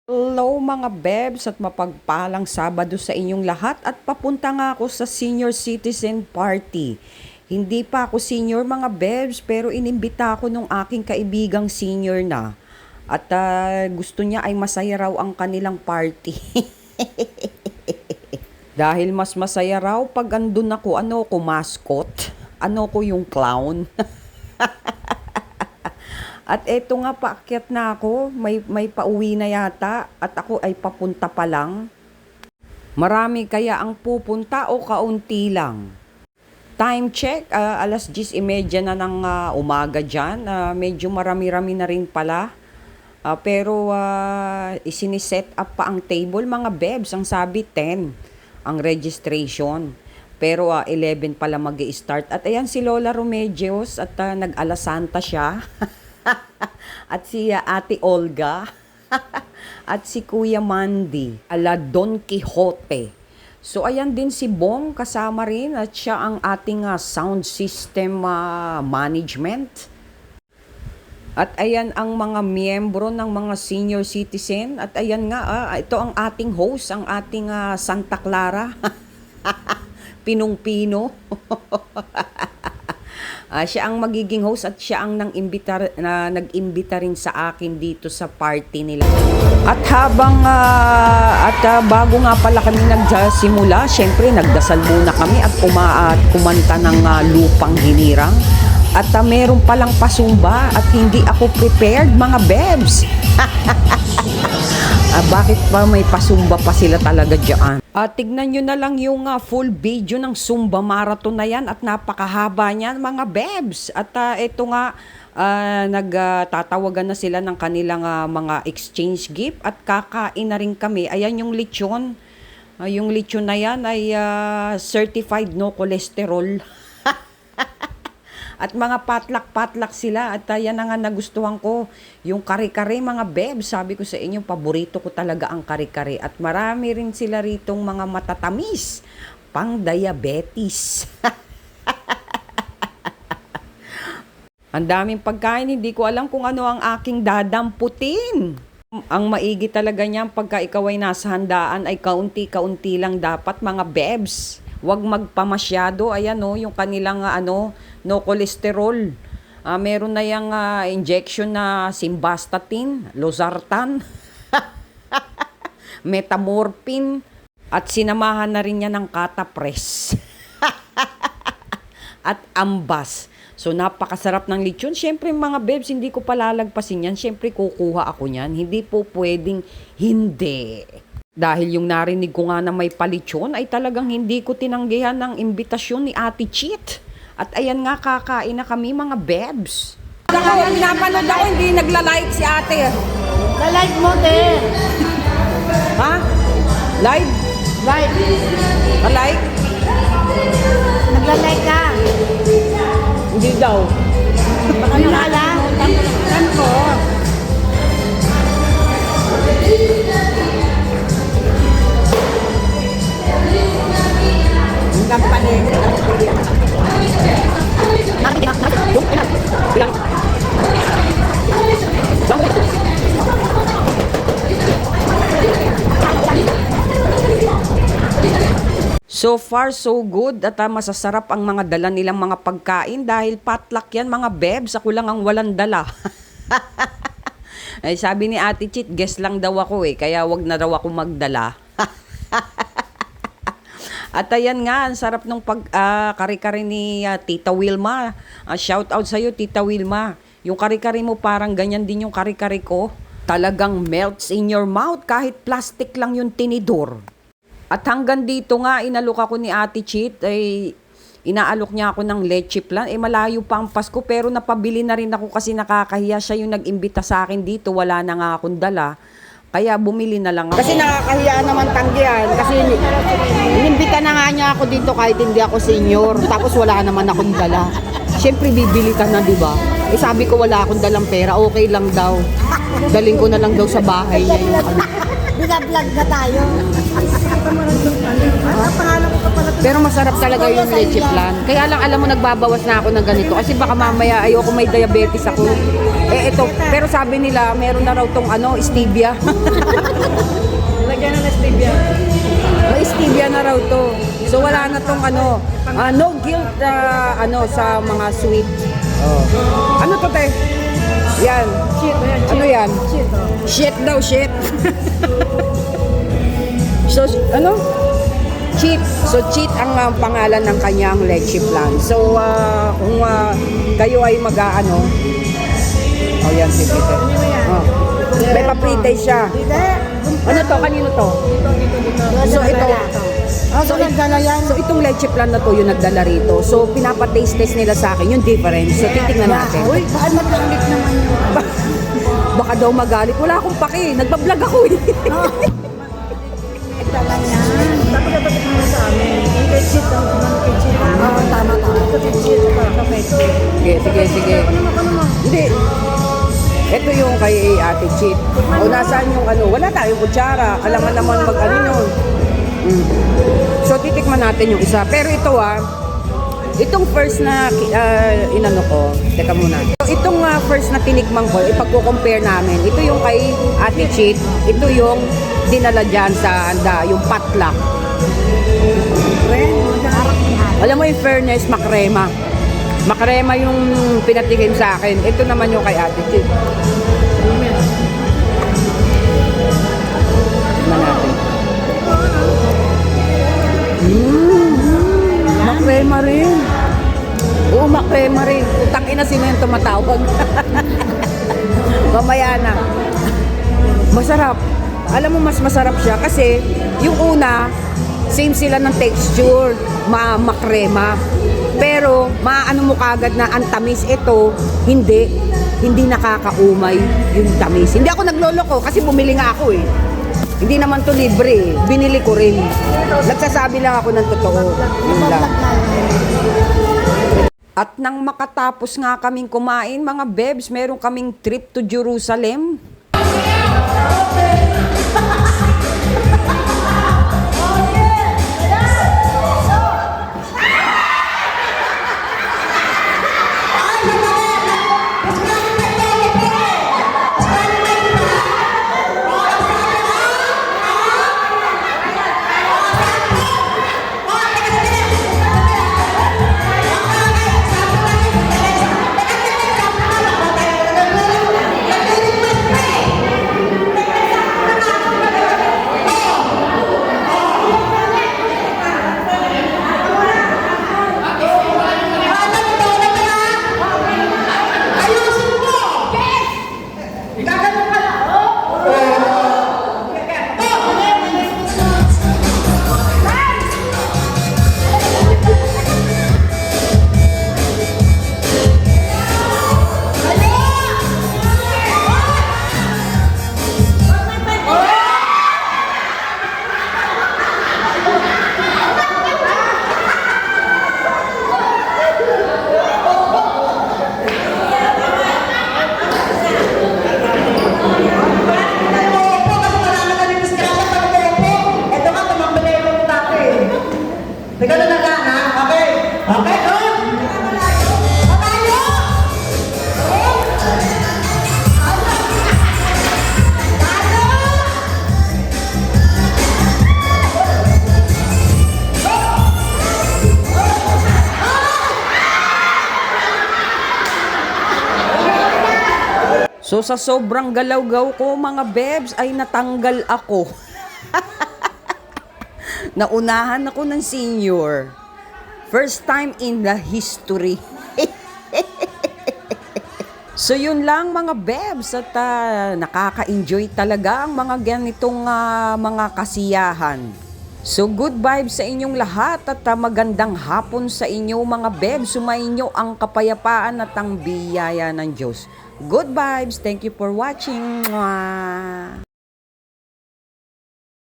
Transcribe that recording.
Hello mga bebs at mapagpalang Sabado sa inyong lahat at papunta nga ako sa senior citizen party. Hindi pa ako senior mga bebs pero inimbita ako nung aking kaibigang senior na. At gusto niya ay masaya raw ang kanilang party. Dahil mas masaya raw pag andun ako, ano ko mascot, ano ko yung clown. At eto nga, paakyat na ako, may pauwi na yata at ako ay papunta pa lang. Marami kaya ang pupunta o kaunti lang? Time check, alas 10:30 na ng umaga dyan. Medyo marami-rami na rin pala. Pero isiniset up pa ang table mga bebs. Ang sabi 10 ang registration. Pero 11 pala mag-i-start. At ayan si Lola Remedios at nag-alasanta siya. At si Ate Olga at si Kuya Mandy ala Don Quixote. So ayan din si Bong kasama rin at siya ang ating sound system management. At ayan ang mga miyembro ng mga senior citizen at ayan nga ito ang ating host, ang ating Santa Clara. Pinong-pino. Siya ang magiging host at siya ang nag-imbita rin sa akin dito sa party nila. At bago nga pala kami nagsimula, syempre nagdasal muna kami at kumanta ng Lupang Hinirang. At meron palang pasumba at hindi ako prepared mga bebs. Bakit pa may pasumba pa sila talaga dyan? Tignan nyo na lang yung full video ng Zumba Marathon na yan at napakahaba niyan mga bebs. At ito nga, nagtatawagan na sila ng kanilang mga exchange gift at kakain na rin kami. Ayan yung lechon. Yung lechon na yan ay certified no cholesterol. At mga patlak-patlak sila at yan na nga nagustuhan ko. Yung kare-kare mga bebs, sabi ko sa inyo, paborito ko talaga ang kare-kare. At marami rin sila ritong mga matatamis, pang diabetes. Ang daming pagkain, hindi ko alam kung ano ang aking dadamputin. Ang maigi talaga niyan pagka ikaw ay nasa handaan ay kaunti-kaunti lang dapat mga bebs. Huwag magpamasyado, ayan yung kanilang no cholesterol. Meron na yung injection na simvastatin, losartan, metamorphin, at sinamahan na rin niya ng catapres. At ambas. So napakasarap ng lechon. Siyempre mga bebs, hindi ko palalagpasin yan. Siyempre kukuha ako niyan. Hindi po pwedeng hindi. Dahil yung narinig ko nga na may palitsyon ay talagang hindi ko tinanggihan ng imbitasyon ni Ate Cheat. At ayan nga, kakain na kami mga bebs. Ang napanood ako, hindi nagla-like si ate. Na-like mo din. Ha? Live? Like. Pa-like? Nagla-like ka. Hindi daw. Baka nakalimutan ko. So far, so good at masasarap ang mga dala nilang mga pagkain dahil potluck yan mga bebs. Ako lang ang walang dala. Ay, sabi ni Ate Chit, guess lang daw ako kaya wag na daw ako magdala. At ayan nga, ang sarap ng kare-kare ni Tita Wilma. Shout out sa'yo, Tita Wilma. Yung kare-kare mo parang ganyan din yung kare-kare ko. Talagang melts in your mouth kahit plastic lang yung tinidor. At hanggang dito nga, inalok ako ni Ate Cheat, inaalok niya ako ng leche plan. Malayo pa ang Pasko, pero napabili na rin ako kasi nakakahiya. Siya yung nag-imbita sa akin dito, wala na nga akong dala. Kaya bumili na lang ako. Kasi nakakahiya naman tanggihan. Kasi inimbita na nga niya ako dito kahit hindi ako senior. Tapos wala naman akong dala. Siyempre bibili ka na, di ba? Sabi ko wala akong dalang pera, okay lang daw. Daling ko na lang daw sa bahay niya yung Binablog na tayo. Pero masarap talaga yung leche plan. Kaya lang alam mo nagbabawas na ako ng ganito. Kasi baka mamaya ayoko may diabetes ako. Eh ito, pero sabi nila meron na raw tong stevia. Lagyan na ng stevia. May stevia na raw to. So wala na tong no guilt sa mga sweet. Oh. Ano to, te? Yan. Shit, ayan. Ano yan? Shit, oh. Shit daw, shit. So, cheat. So, cheat ang pangalan ng kanyang leche plan. So, kung kayo ay oh, yan, si Tite. Oh. May pa-pre-taste siya. Hindi. Ano to? Kanino to? So, ito. So, nagdala yan. So, itong leche plan na to, yung nagdala rito. So, pinapa-taste-test nila sa akin yung difference. So, titignan natin. Uy, baka magalit naman yun. Baka daw magalit. Wala akong pake. Nagbablog ako eh. Dala yan. Dapat dapat mo sa amin. Yung ketchup, ang ketchup. Oo, tama. Ketchup, ketchup. Sige. Hindi. Ito yung kay Ate Chit. O nasaan yung wala tayong kutsara. Alangan naman yun. So titikman natin yung isa. Pero ito itong first na teka muna. So, itong first na tinikman ko, ipagko-compare namin. Ito yung kay Ate Chit. Ito yung dinala dyan sa yung patlak. Alam mo yung fairness, makrema. Makrema yung pinatikim sa akin. Ito naman yung kay Ate Chit. Tignan natin. Makrema rin. Oo, makrema rin. Utang ina sino yung tumatawag. Mamaya na. Masarap. Alam mo, mas masarap siya kasi yung una, same sila ng texture, makrema. Pero, maano mo kagad na ang tamis. Ito, hindi nakakaumay yung tamis. Hindi ako nagloloko kasi bumili nga ako eh. Hindi naman to libre eh. Binili ko rin. Nagsasabi lang ako ng totoo. Yun lang. At nang makatapos nga kaming kumain, mga bebs, meron kaming trip to Jerusalem. So sa sobrang galaw-gaw ko mga bebs ay natanggal ako. Naunahan ako ng senior. First time in the history. So yun lang mga bebs at nakaka-enjoy talaga ang mga ganitong mga kasiyahan. So good vibes sa inyong lahat at magandang hapon sa inyo mga bebs. Sumainyo ang kapayapaan at ang biyaya ng Diyos. Good vibes. Thank you for watching. Mwah!